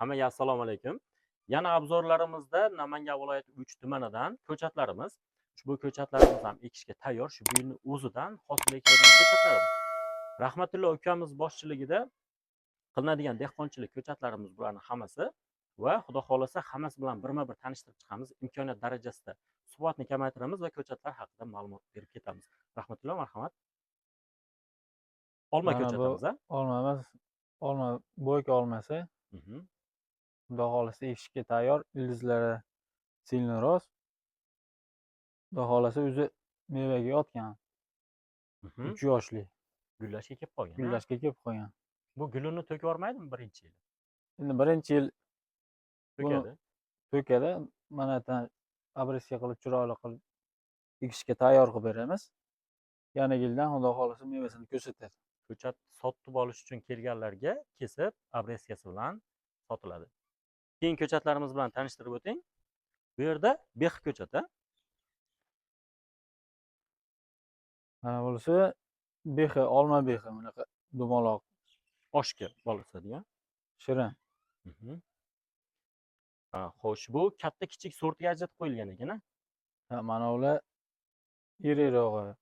Hammaga assalomu alaykum. Yana obzorlarimizda Namangan viloyati 3 tumanidan ko'chatlarimiz. Ushbu ko'chatlarimiz ham ekishga tayyor. Shu yilning o'zidan hosil ekilgan ko'chatlarimiz. Rahmatullo ukamiz boshchiligida qilinadigan dehqonchilik ko'chatlarimiz bularning hammasi va xudo xolasa hammasi bilan birma-bir tanishtirib chiqamiz. Imkoniyat darajasida suhbatni kamaytiramiz va ko'chatlar haqida ma'lumot berib ketamiz. Rahmatullo, marhamat. Olma Mana bu ko'chatimiz, ha? olma emas, olma bo'yka olmasi. Xudo xohlasa ekishga tayyor. Ildizlari sильно rос. Xudo xohlasa o'zi mevaga yotgan. 3 yoshli. Gullashga kelib qolgan. Gullashga kelib qolgan. Bu gulini to'kib yormaydimi birinchi yil? Endi birinchi yil buni To'kadi. to'kadi. Mana abresiya qilib, chiroyli qilib ekishga tayyor qilib beramiz. Yana yildan xudo xohlasa mevasini ko'rsatadi. Ko'chat sotib olish uchun kelganlarga kesib, abreskasi bilan sotiladi. Keyin ko'chatlarimiz bilan tanishtirib o'ting. Bu yerda bex ko'chati. Mana bo'lsa bexi, olma bexi, bunaqa dumaloq, Oshga bo'ladigan. shirin. Xo'sh, bu katta kichik sortiga ajratib qo'yilgan ekan. Mana ular yirirog'i.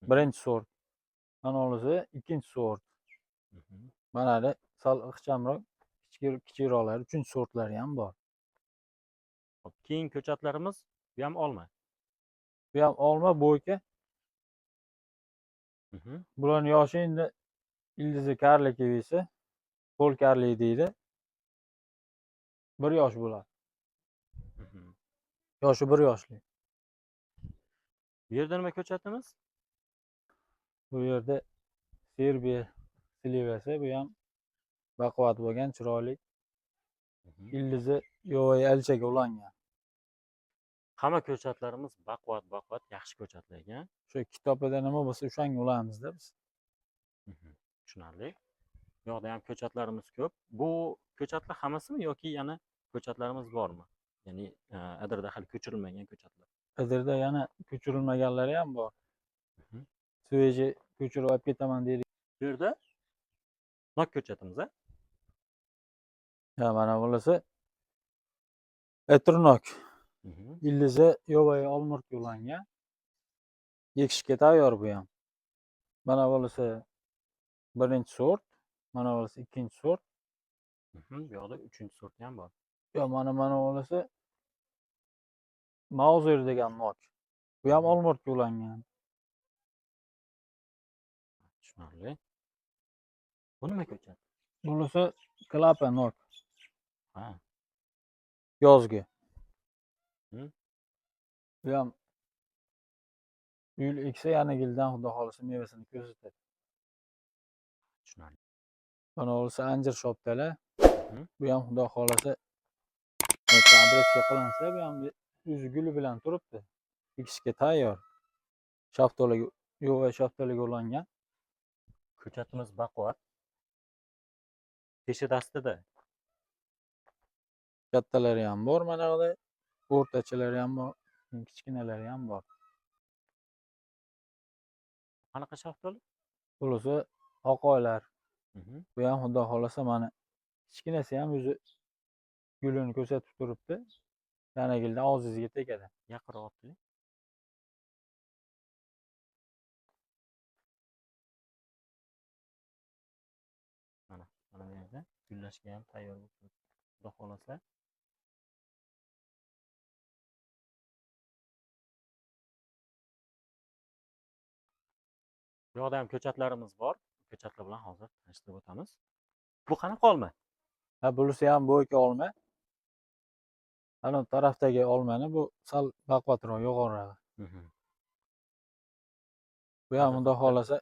Birinchi sort. Mana bunisi ikkinchi sort. Mana bu sal ixchamroq, kichikroqlar, uchinchi sortlari ham bor. Xo'p, keyin ko'chatlarimiz bu ham olma. Bu ham olma bo'yka. Bularning yoshi endi ildizi karli kivisi, qo'l karli deydi. 1 yosh bo'ladi. Yoshi 1 yoshli. Bu yerda nima ko'chatimiz? Bu yerda Serbiya slivasi, bu ham baquvvat bo'lgan, chiroyli. Ildizi yo'g'ay alchaga ulangan. Hamma ko'chatlarimiz baquvvat, yaxshi ko'chatlar ekan. Shu kitobida nima bo'lsa o'shanga ulamizda biz. Tushunarli. Bu yoqda ham ko'chatlarimiz ko'p. Bu ko'chatlar hammasimi yoki yana ko'chatlarimiz bormi? Ya'ni adirda hali ko'chirilmagan ko'chatlar. Adirda yana ko'chirilmaganlari ham bor. Sveji ko'chirib olib ketaman deydi. Bu yerda nok ko'chatimiz, ha? Mana bunisi etirnok. Ildizi yo'g'ay olmurtga ulangan. Ekishga tayyor bu ham. Mana bunisi birinchi sort, mana bunisi ikkinchi sort. Bu yoqda uchinchi sort ham bor. Yo, mana bunisi Mauzer degan nok. Bu ham olmurtga ulangan. Tushunarli. Bu nima ko'chat? Bunisi klapa nok. Ha. Yozgi. Bu ham yil eksa yana yildan xudo xolasa mevasini ko'rsatadi. Tushunarli. Mana bo'lsa anjir shoptalar. Bu ham xudo xolasa abresiya qilinsa, bu ham o'z guli bilan turibdi. Ekishga tayyor. Shaftoliga, yo'g'ay shaftoliga ulangan. Ko'chatimiz baquvvat. Peshidastida. Kattalari ham bor, mana bu o'rtachalari ham bor, kichkinalari ham bor. Qanaqa shaftoli? Bunisi oqoylar. Bu ham xudo xolasa mana kichkinasi ham o'zi gulini ko'rsatib turibdi. Yana yildan og'zingizga tegadi. Yaqinroq oting. Mana bu yerda gullashga ham tayyor bo'lib xudo xolasa. Bu yoqda ham ko'chatlarimiz bor. Ko'chatlar bilan hozir tanishtirib o'tamiz. Bu qanaqa olma? Bunisi ham bo'yka olma. Ana tarafdagi olmani bu sal baquvvatroq, yo'g'onroq. Bu ham xudo xolasa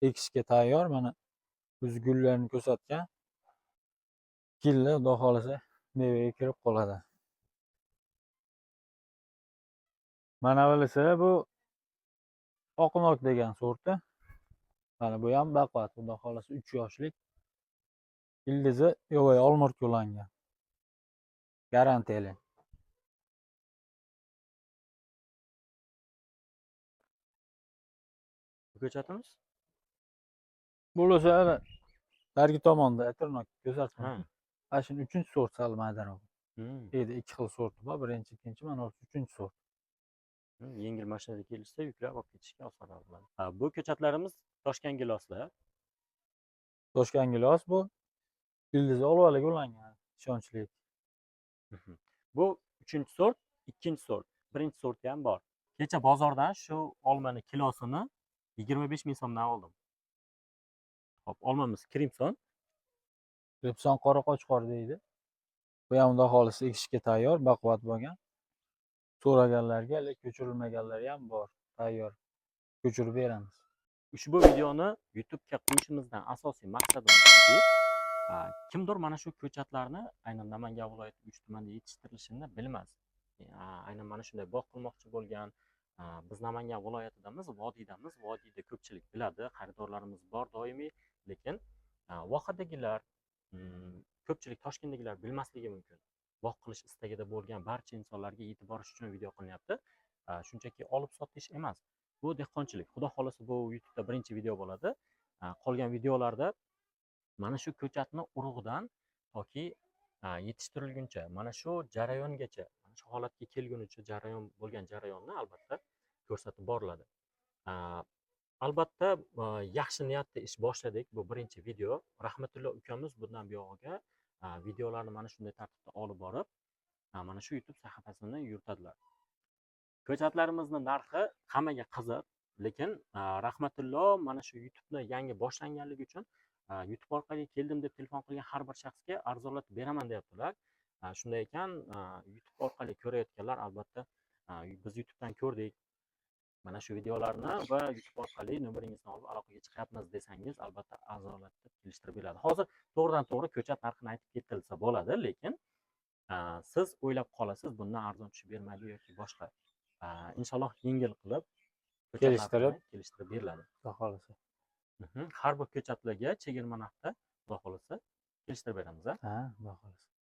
ekishga tayyor. Mana o'z gullarini ko'rsatgan. Yilda xudo xolasa mevaga kirib qoladi. Mana bunisi bu oqnok degan sorti. Mana bu ham baquvvat, xudo xolasa 3 yoshlik. Ildizi yo'g'ay olmurtga ulangan. Garantiyali. Bu ko'chatimiz? Bo'lsa ana narigi tomonda etirnok ko'rsatdim. Ashun 3-sort sal maydaroq. Hmm. Endi 2 xil sorti bor. Birinchi, ikkinchi, mana bu 3-sort. Yengil mashinada kelishsa yuklab olib ketishga osonroq bo'ladi. Bu ko'chatlarimiz toshkan giloslar. Toshkan gilos bu ildizi olvaliga ulangan, ishonchli. Bu 3-sort, 2-sort, 1-sorti ham bor. Kecha bozordan shu olmani kilosini 25 ming so'mdan oldim. Hop, olmamiz Crimson. Repson qora qo'chqor deydi. Bu ham xudo xohlasa ekishga tayyor, baquvvat bo'lgan. So'raganlarga, ko'chirilmaganlari ham bor, tayyor. Ko'chirib beramiz. Ushbu videoni YouTube'ga qo'yishimizdan asosiy maqsadimiz shuki, kimdir mana shu ko'chatlarni aynan Namangan viloyati 3 tumanida yetishtirilishini bilmas. Aynan mana shunday bog' qilmoqchi bo'lgan, biz Namangan viloyatidamiz, vodiydamiz. Vodiyda ko'pchilik biladi, xaridorlarimiz bor doimiy, lekin vohadagilar, ko'pchilik Toshkentdagilar bilmasligi mumkin. Bog' qilish istagida bo'lgan barcha insonlarga yetib borish uchun video qilinyapti. Shunchaki olib sotish emas. Bu dehqonchilik. Xudo xolasa bu YouTube'da birinchi video bo'ladi. Qolgan videolarda mana shu ko'chatni urug'idan toki yetishtirilguncha, mana shu jarayongacha, mana shu holatga kelgunicha jarayon bo'lgan jarayonni albatta ko'rsatib boriladi. Albatta yaxshi niyatda ish boshladik. Bu birinchi video. Rahmatullo ukamiz bundan buyog'iga videolarni mana shunday tartibda olib borib, mana shu YouTube sahifasini yuritadilar. Ko'chatlarimizni narxi hammaga qiziq, lekin Rahmatullo mana shu YouTube'ni yangi boshlanganligi uchun YouTube orqali keldim deb telefon qilgan har bir shaxsga arzonlatib beraman deyaptilar. Shunday ekan, YouTube orqali ko'rayotganlar albatta biz YouTube'dan ko'rdik. Mana shu videolarni va YouTube orqali nomeringizni olib aloqaga chiqyapmiz desangiz, albatta arzonlatib kelishtirib beradi. Hozir to'g'ridan-to'g'ri ko'chat narxini aytib ketilsa bo'ladi, lekin siz o'ylab qolasiz, bundan arzon tushib bermaydi yoki boshqa. Inshaalloh yengil qilib kelishtirib beriladi. Xudo xolasa. Har bir ko'chatlarga chegirma narxda xudo xolasa kelishtirib beramiz. Ha, xudo xolasa.